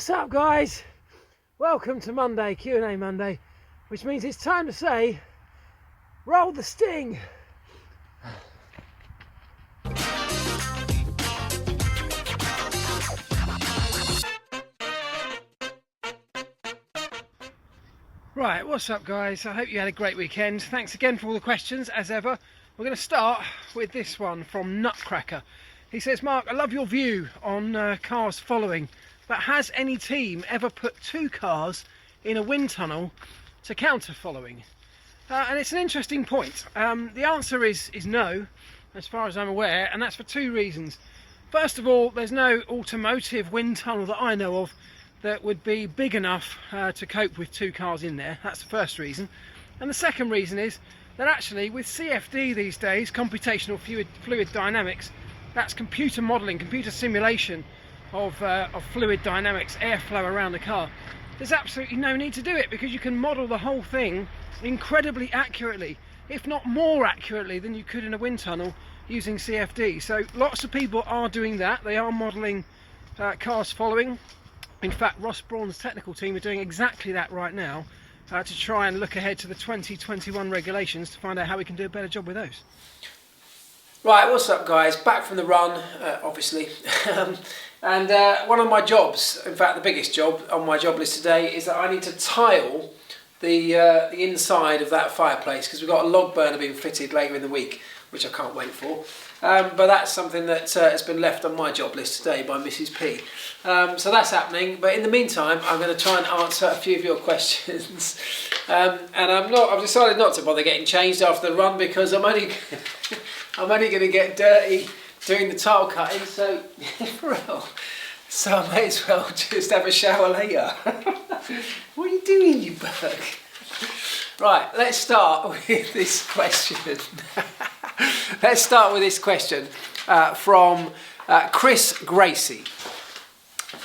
What's up, guys? Welcome to Monday, Q&A Monday, which means it's time to say, roll the sting. Right, what's up, guys? I hope you had a great weekend. Thanks again for all the questions, as ever. We're going to start with this one from Nutcracker. He says, Mark, I love your view on cars following, but has any team ever put two cars in a wind tunnel to counter following? And it's an interesting point. The answer is no, as far as I'm aware, and that's for two reasons. First of all, there's no automotive wind tunnel that I know of that would be big enough to cope with two cars in there. That's the first reason. And the second reason is that actually with CFD these days, computational fluid dynamics, that's computer modelling, computer simulation of fluid dynamics, airflow around the car. There's absolutely no need to do it because you can model the whole thing incredibly accurately, if not more accurately than you could in a wind tunnel using CFD. So lots of people are doing that. They are modelling cars following. In fact, Ross Brawn's technical team are doing exactly that right now to try and look ahead to the 2021 regulations to find out how we can do a better job with those. Right, what's up, guys? Back from the run, obviously. And one of my jobs, in fact the biggest job on my job list today, is that I need to tile the inside of that fireplace because we've got a log burner being fitted later in the week, which I can't wait for. But that's something that has been left on my job list today by Mrs. P. So that's happening. But in the meantime, I'm going to try and answer a few of your questions. And I've decided not to bother getting changed after the run because I'm only going to get dirty doing the tile cutting. So I may as well just have a shower later. What are you doing, you bug? Right, let's start with this question. Let's start with this question from Chris Gracie.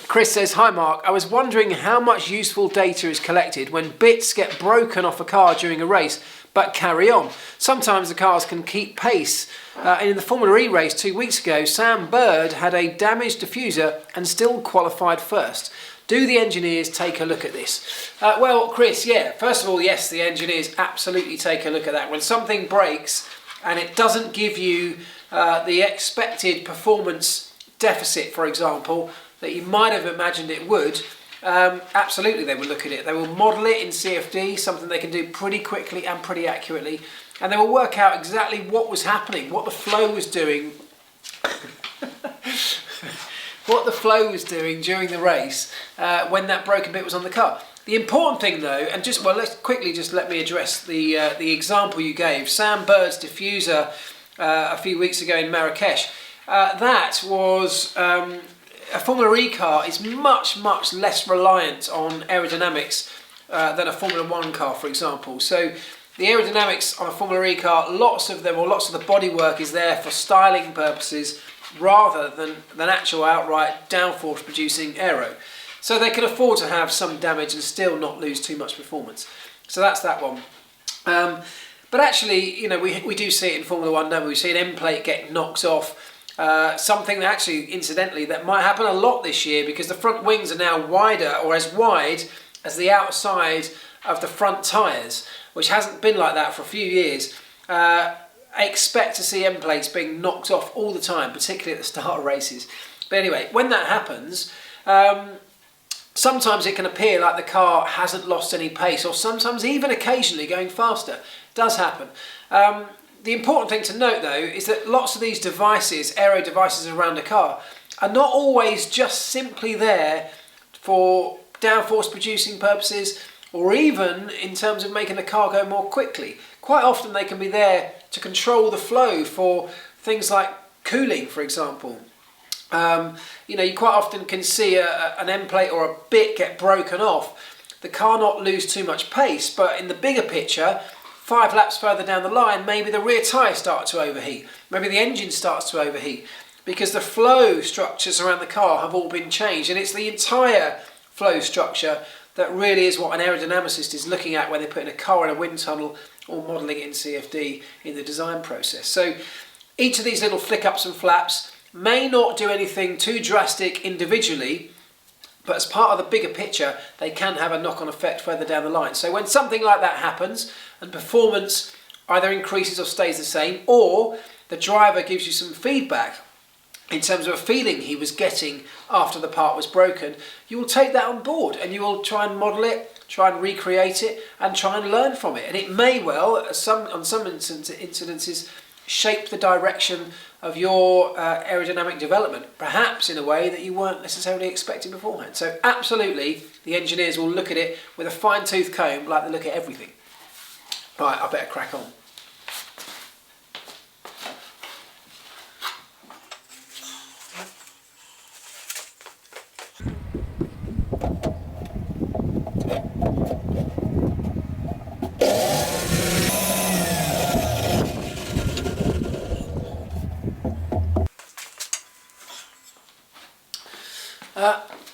Chris says, hi Mark, I was wondering how much useful data is collected when bits get broken off a car during a race but carry on. Sometimes the cars can keep pace. And in the Formula E race 2 weeks ago, Sam Bird had a damaged diffuser and still qualified first. Do the engineers take a look at this? Well, Chris, yeah, first of all, yes, the engineers absolutely take a look at that. When something breaks and it doesn't give you the expected performance deficit, for example, that you might have imagined it would, absolutely they will look at it. They will model it in CFD, something they can do pretty quickly and pretty accurately, and they will work out exactly what was happening, what the flow was doing what the flow was doing during the race when that broken bit was on the car. The important thing though, and let me address the example you gave, Sam Bird's diffuser a few weeks ago in Marrakesh. That was a Formula E car is much less reliant on aerodynamics than a Formula 1 car, for example. So the aerodynamics on a Formula E car, lots of the bodywork is there for styling purposes rather than actual outright downforce producing aero. So they can afford to have some damage and still not lose too much performance. So that's that one. But actually, you know, we do see it in Formula 1, don't we? We see an endplate get knocked off. Something that actually, incidentally, that might happen a lot this year because the front wings are now wider or as wide as the outside of the front tyres, which hasn't been like that for a few years. I expect to see end plates being knocked off all the time, particularly at the start of races. But anyway, when that happens, sometimes it can appear like the car hasn't lost any pace, or sometimes even occasionally going faster. It does happen. The important thing to note though is that lots of these devices, aero devices around the car, are not always just simply there for downforce producing purposes or even in terms of making the car go more quickly. Quite often they can be there to control the flow for things like cooling, for example. You know, you quite often can see an end plate or a bit get broken off, the car not lose too much pace, but in the bigger picture, 5 laps further down the line, maybe the rear tyre starts to overheat, maybe the engine starts to overheat, because the flow structures around the car have all been changed, and it's the entire flow structure that really is what an aerodynamicist is looking at when they're putting a car in a wind tunnel or modelling it in CFD in the design process. So each of these little flick ups and flaps may not do anything too drastic individually, But as part of the bigger picture, they can have a knock-on effect further down the line. So when something like that happens and performance either increases or stays the same, or the driver gives you some feedback in terms of a feeling he was getting after the part was broken, you will take that on board and you will try and model it, try and recreate it, and try and learn from it. And it may well, on some incidences, shape the direction of your aerodynamic development, perhaps in a way that you weren't necessarily expecting beforehand. So absolutely, the engineers will look at it with a fine-tooth comb like they look at everything. Right, I better crack on.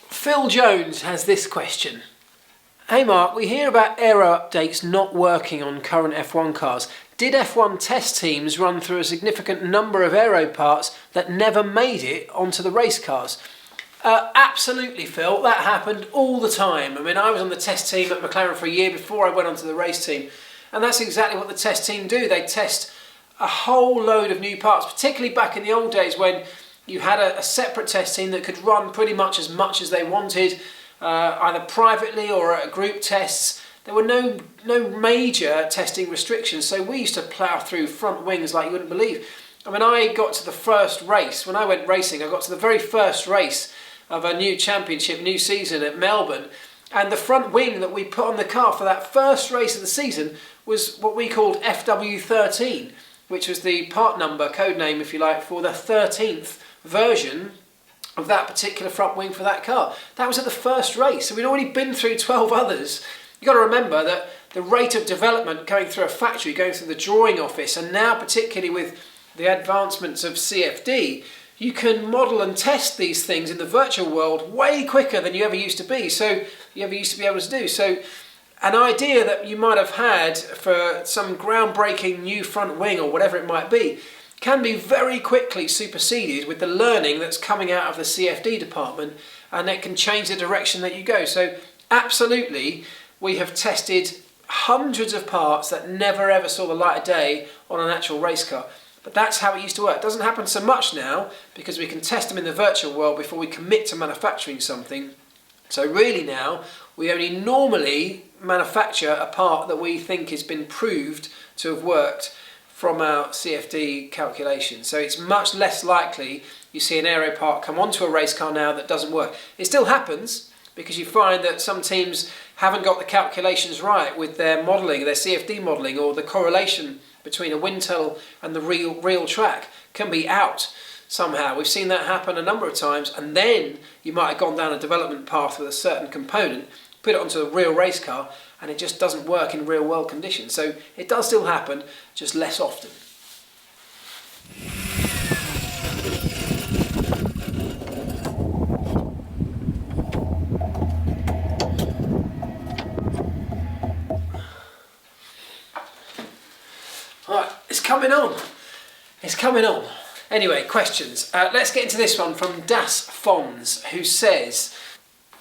Phil Jones has this question. Hey Mark, we hear about aero updates not working on current F1 cars. Did F1 test teams run through a significant number of aero parts that never made it onto the race cars? Absolutely, Phil. That happened all the time. I mean, I was on the test team at McLaren for a year before I went onto the race team. And that's exactly what the test team do. They test a whole load of new parts, particularly back in the old days when you had a separate test team that could run pretty much as they wanted, either privately or at group tests. There were no major testing restrictions, so we used to plough through front wings like you wouldn't believe. I mean, I got to the first race. When I went racing, I got to the very first race of a new championship, new season at Melbourne, and the front wing that we put on the car for that first race of the season was what we called FW13, which was the part number, code name if you like, for the 13th version of that particular front wing for that car. That was at the first race, so we'd already been through 12 others. You've got to remember that the rate of development going through a factory, going through the drawing office, and now particularly with the advancements of CFD, you can model and test these things in the virtual world way quicker than you ever used to be. So you ever used to be able to do. So an idea that you might have had for some groundbreaking new front wing or whatever it might be can be very quickly superseded with the learning that's coming out of the CFD department, and it can change the direction that you go. So absolutely, we have tested hundreds of parts that never ever saw the light of day on an actual race car. But that's how it used to work. It doesn't happen so much now because we can test them in the virtual world before we commit to manufacturing something. So really now, we only normally manufacture a part that we think has been proved to have worked from our CFD calculation. So it's much less likely you see an aero part come onto a race car now that doesn't work. It still happens because you find that some teams haven't got the calculations right with their modelling, their CFD modelling, or the correlation between a wind tunnel and the real track can be out somehow. We've seen that happen a number of times, and then you might have gone down a development path with a certain component, put it onto a real race car, and it just doesn't work in real world conditions. So it does still happen, just less often. Right, it's coming on. It's coming on. Anyway, questions. Let's get into this one from Das Fons, who says,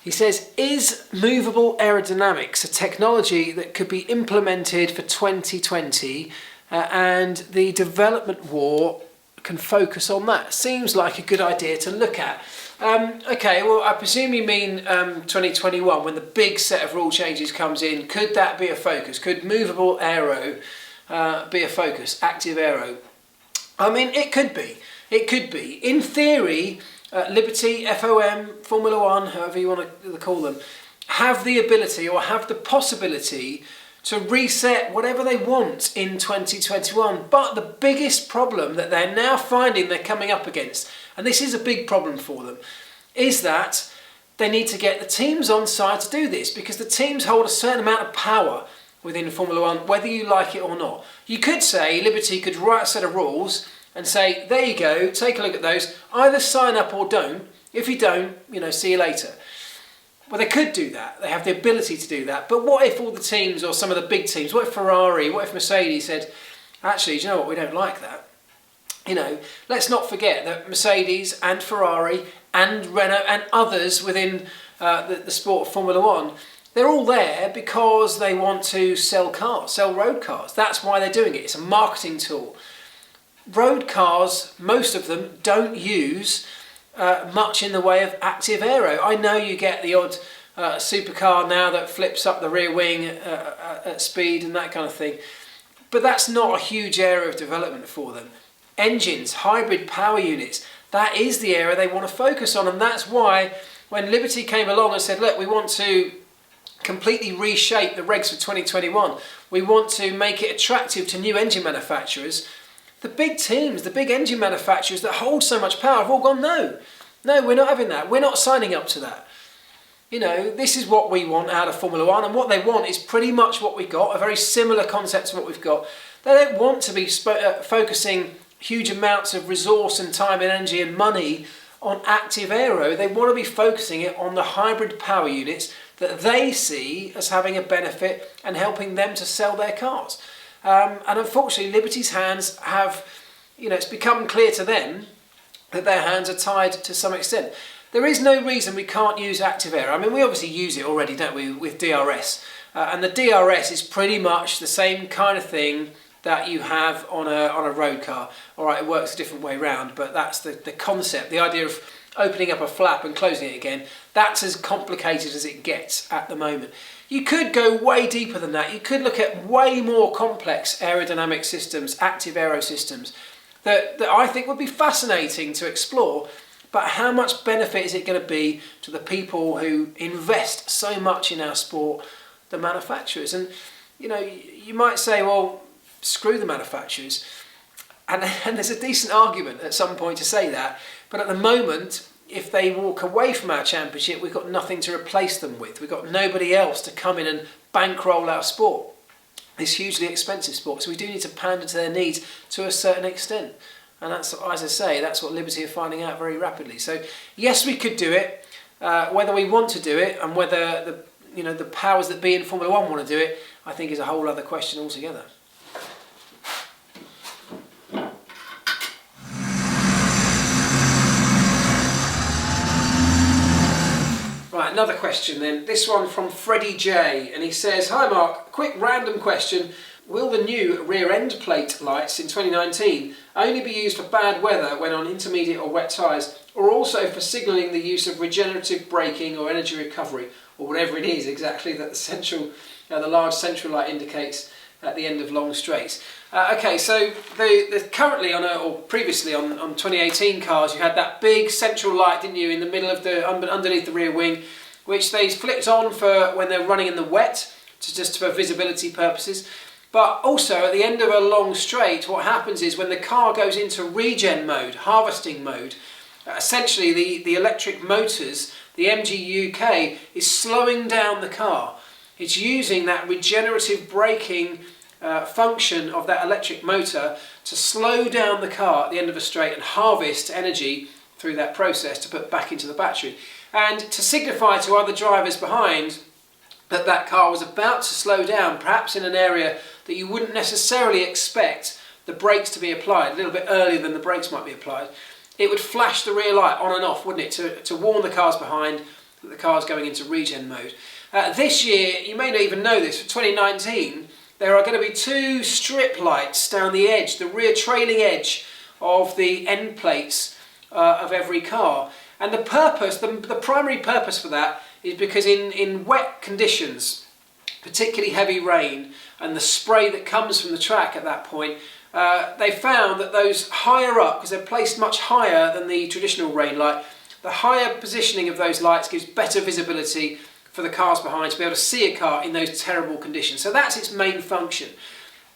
is movable aerodynamics a technology that could be implemented for 2020 and the development war can focus on that? Seems like a good idea to look at. Okay, well, I presume you mean 2021 when the big set of rule changes comes in. Could that be a focus? Could movable aero be a focus, active aero? I mean, it could be. It could be. In theory, Liberty, FOM, Formula One, however you want to call them, have the ability or have the possibility to reset whatever they want in 2021. But the biggest problem that they're now finding they're coming up against, and this is a big problem for them, is that they need to get the teams on side to do this, because the teams hold a certain amount of power within Formula One, whether you like it or not. You could say Liberty could write a set of rules and say, there you go, take a look at those, either sign up or don't. If you don't, see you later. Well, they could do that. They have the ability to do that. But what if all the teams, or some of the big teams, what if Ferrari, what if Mercedes said, actually, do you know what, we don't like that. Let's not forget that Mercedes and Ferrari and Renault and others within the sport of Formula One, they're all there because they want to sell cars, sell road cars. That's why they're doing it. It's a marketing tool. Road cars, most of them, don't use much in the way of active aero. I know you get the odd supercar now that flips up the rear wing at speed and that kind of thing, but that's not a huge area of development for them. Engines, hybrid power units, that is the area they want to focus on, and that's why when Liberty came along and said, look, we want to completely reshape the regs for 2021, we want to make it attractive to new engine manufacturers, the big teams, the big engine manufacturers that hold so much power have all gone, no, we're not having that, we're not signing up to that. You know, this is what we want out of Formula One, and what they want is pretty much what we got, a very similar concept to what we've got. They don't want to be focusing huge amounts of resource and time and energy and money on active aero. They want to be focusing it on the hybrid power units that they see as having a benefit and helping them to sell their cars. And unfortunately, Liberty's hands have, you know, it's become clear to them that their hands are tied to some extent. There is no reason we can't use active aero. I mean, we obviously use it already, don't we, with DRS. And the DRS is pretty much the same kind of thing that you have on a road car. All right, it works a different way round, but that's the concept, the idea of opening up a flap and closing it again. That's as complicated as it gets at the moment. You could go way deeper than that. You could look at way more complex aerodynamic systems, active aero systems, that I think would be fascinating to explore. But how much benefit is it going to be to the people who invest so much in our sport, the manufacturers? And, you know, you might say, well, screw the manufacturers. And there's a decent argument at some point to say that. But at the moment, if they walk away from our championship, we've got nothing to replace them with. We've got nobody else to come in and bankroll our sport. This hugely expensive sport. So we do need to pander to their needs to a certain extent. And that's, as I say, that's what Liberty are finding out very rapidly. So yes, we could do it. Whether we want to do it and whether the powers that be in Formula One want to do it, I think is a whole other question altogether. Right, another question then. This one from Freddie J, and he says, "Hi Mark, quick random question. Will the new rear end plate lights in 2019 only be used for bad weather when on intermediate or wet tyres, or also for signalling the use of regenerative braking or energy recovery, or whatever it is exactly that the large central light indicates at the end of long straights?" Okay, so currently or previously on 2018 cars, you had that big central light, didn't you, in the middle of underneath the rear wing, which they flicked on for when they're running in the wet, just for visibility purposes. But also at the end of a long straight, what happens is when the car goes into regen mode, harvesting mode, essentially the electric motors, the MGU-K, is slowing down the car. It's using that regenerative braking function of that electric motor to slow down the car at the end of a straight and harvest energy through that process to put back into the battery. And to signify to other drivers behind that car was about to slow down, perhaps in an area that you wouldn't necessarily expect the brakes to be applied, a little bit earlier than the brakes might be applied, it would flash the rear light on and off, wouldn't it, to warn the cars behind that the car's going into regen mode. This year, you may not even know this, for 2019, there are going to be two strip lights down the edge, the rear trailing edge of the end plates of every car. And the purpose, the primary purpose for that is because in wet conditions, particularly heavy rain, and the spray that comes from the track at that point, they found that those higher up, because they're placed much higher than the traditional rain light, the higher positioning of those lights gives better visibility for the cars behind to be able to see a car in those terrible conditions. So that's its main function.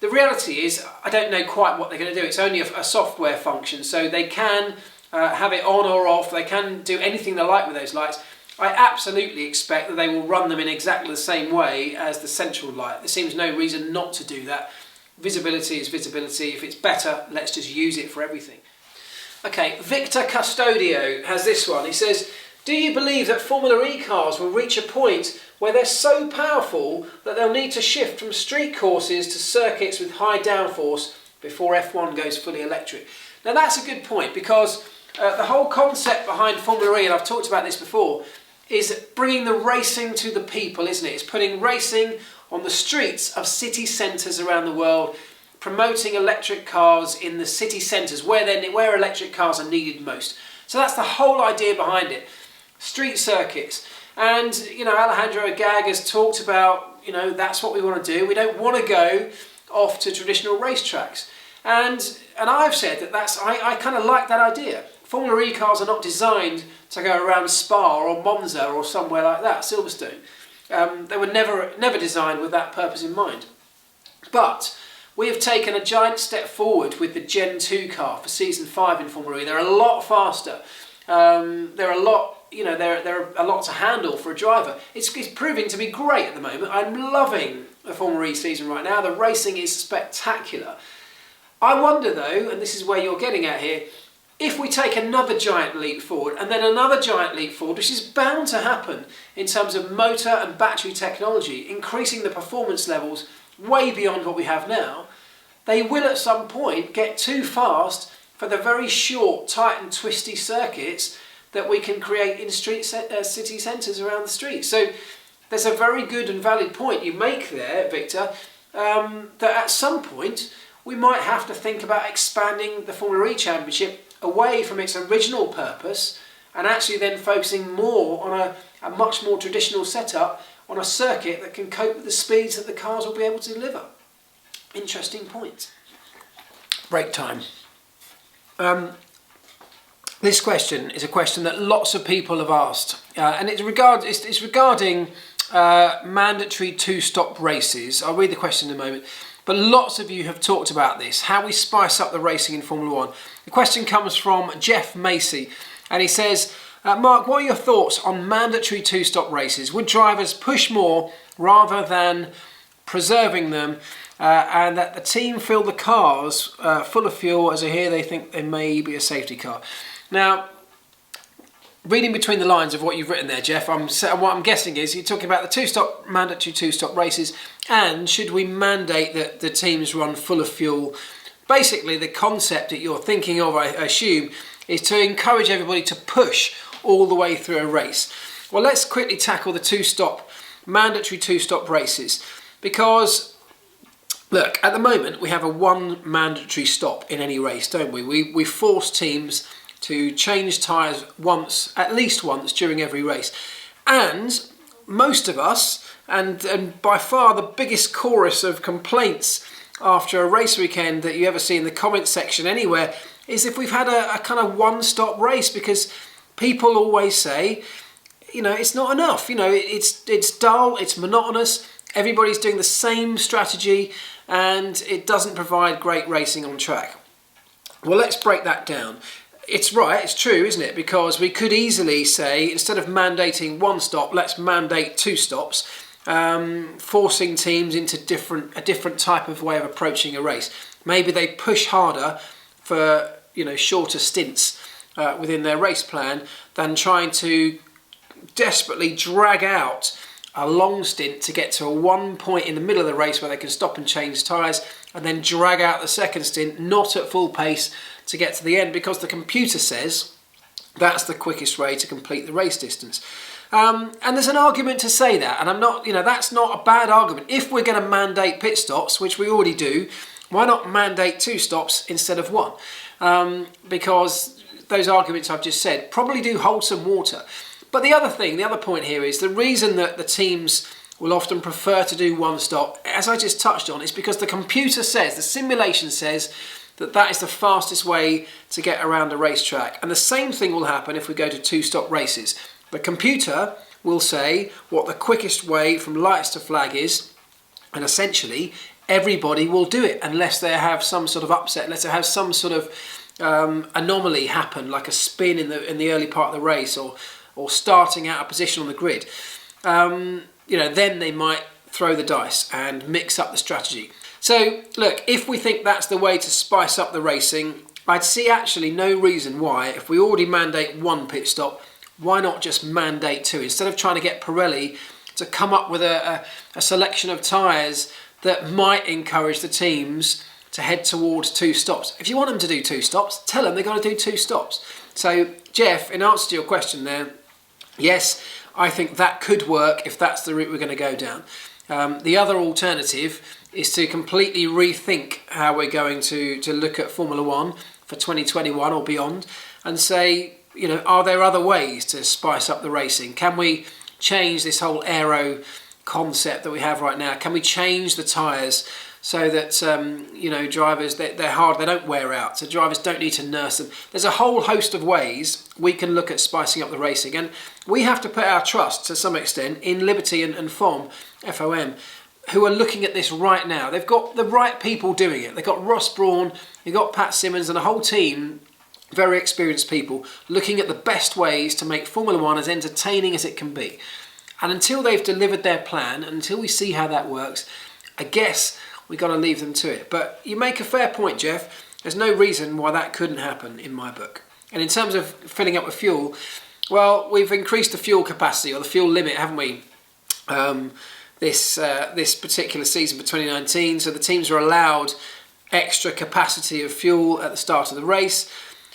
The reality is, I don't know quite what they're going to do. It's only a software function, so they can have it on or off. They can do anything they like with those lights. I absolutely expect that they will run them in exactly the same way as the central light. There seems no reason not to do that. Visibility is visibility. If it's better, let's just use it for everything. Okay, Victor Custodio has this one. He says, "Do you believe that Formula E cars will reach a point where they're so powerful that they'll need to shift from street courses to circuits with high downforce before F1 goes fully electric?" Now that's a good point, because the whole concept behind Formula E, and I've talked about this before, is bringing the racing to the people, isn't it? It's putting racing on the streets of city centres around the world, promoting electric cars in the city centres where electric cars are needed most. So that's the whole idea behind it. Street circuits. And, you know, Alejandro Agag has talked about, you know, that's what we want to do. We don't want to go off to traditional racetracks. And I've said that I kind of like that idea. Formula E cars are not designed to go around Spa or Monza or somewhere like that, Silverstone. They were never designed with that purpose in mind. But we have taken a giant step forward with the Gen 2 car for Season 5 in Formula E. They're a lot faster. They're a lot, you know, they're a lot to handle for a driver. It's proving to be great at the moment. I'm loving the Formula E season right now. The racing is spectacular. I wonder though, and this is where you're getting at here, if we take another giant leap forward and then another giant leap forward, which is bound to happen in terms of motor and battery technology, increasing the performance levels way beyond what we have now, they will at some point get too fast for the very short, tight and twisty circuits that we can create in city centres around the street. So there's a very good and valid point you make there, Victor, that at some point we might have to think about expanding the Formula E Championship away from its original purpose and actually then focusing more on a much more traditional setup on a circuit that can cope with the speeds that the cars will be able to deliver. Interesting point. Break time. This question is a question that lots of people have asked, and it's regarding mandatory two-stop races. I'll read the question in a moment. But lots of you have talked about this, how we spice up the racing in Formula 1. The question comes from Jeff Macy, and he says, Mark, what are your thoughts on mandatory two-stop races? Would drivers push more rather than preserving them, and that the team fill the cars full of fuel, as I hear they think they may be a safety car? Now, reading between the lines of what you've written there, Jeff, what I'm guessing is you're talking about the mandatory two-stop races, and should we mandate that the teams run full of fuel? Basically, the concept that you're thinking of, I assume, is to encourage everybody to push all the way through a race. Well, let's quickly tackle the mandatory two-stop races, because look, at the moment we have a one mandatory stop in any race, don't we? We force teams to change tyres at least once during every race. And most of us, and by far the biggest chorus of complaints after a race weekend that you ever see in the comments section anywhere, is if we've had a kind of one-stop race, because people always say, you know, it's not enough, you know, it's dull, it's monotonous, everybody's doing the same strategy, and it doesn't provide great racing on track. Well, let's break that down. It's right, it's true, isn't it? Because we could easily say, instead of mandating one stop, let's mandate two stops, forcing teams into a different type of way of approaching a race. Maybe they push harder for, you know, shorter stints within their race plan than trying to desperately drag out a long stint to get to a one point in the middle of the race where they can stop and change tyres, and then drag out the second stint, not at full pace, to get to the end, because the computer says that's the quickest way to complete the race distance. And there's an argument to say that, and I'm not, you know, that's not a bad argument. If we're going to mandate pit stops, which we already do, why not mandate two stops instead of one? Because those arguments I've just said probably do hold some water. But the other point here is the reason that the teams will often prefer to do one stop, as I just touched on, is because the computer says, the simulation says, that is the fastest way to get around a racetrack. And the same thing will happen if we go to two-stop races. The computer will say what the quickest way from lights to flag is, and essentially everybody will do it unless they have some sort of upset, unless they have some sort of anomaly happen, like a spin in the early part of the race, or starting out a position on the grid. You know, then they might throw the dice and mix up the strategy. So, look, if we think that's the way to spice up the racing, I'd see actually no reason why, if we already mandate one pit stop, why not just mandate two? Instead of trying to get Pirelli to come up with a selection of tyres that might encourage the teams to head towards two stops. If you want them to do two stops, tell them they've got to do two stops. So, Jeff, in answer to your question there, yes, I think that could work if that's the route we're going to go down. The other alternative is to completely rethink how we're going to look at Formula One for 2021 or beyond, and say, you know, are there other ways to spice up the racing? Can we change this whole aero concept that we have right now? Can we change the tyres so that you know, drivers, they're hard, they don't wear out, so drivers don't need to nurse them? There's a whole host of ways we can look at spicing up the racing, and we have to put our trust to some extent in Liberty and FOM, who are looking at this right now. They've got the right people doing it. They've got Ross Brawn, they've got Pat Simmons, and a whole team, very experienced people, looking at the best ways to make Formula One as entertaining as it can be. And until they've delivered their plan, until we see how that works, I guess we've got to leave them to it. But you make a fair point, Jeff. There's no reason why that couldn't happen in my book. And in terms of filling up with fuel, well, we've increased the fuel capacity, or the fuel limit, haven't we? This particular season for 2019. So the teams are allowed extra capacity of fuel at the start of the race.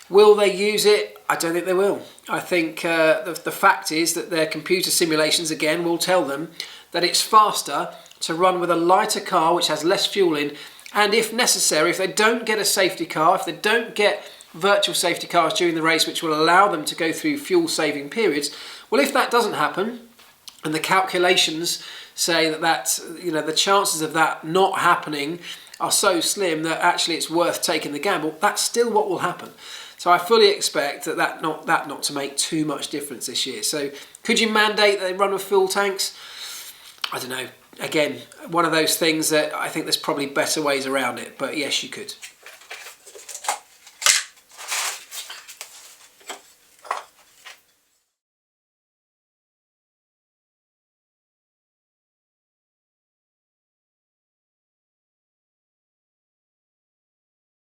Will they use it? I don't think they will. I think the fact is that their computer simulations, again, will tell them that it's faster to run with a lighter car which has less fuel in, and if necessary, if they don't get a safety car, if they don't get virtual safety cars during the race which will allow them to go through fuel saving periods, well, if that doesn't happen, and the calculations say that you know, the chances of that not happening are so slim that actually it's worth taking the gamble, that's still what will happen. So I fully expect that not to make too much difference this year. So could you mandate that they run with full tanks? I don't know. Again, one of those things that I think there's probably better ways around it, but yes, you could.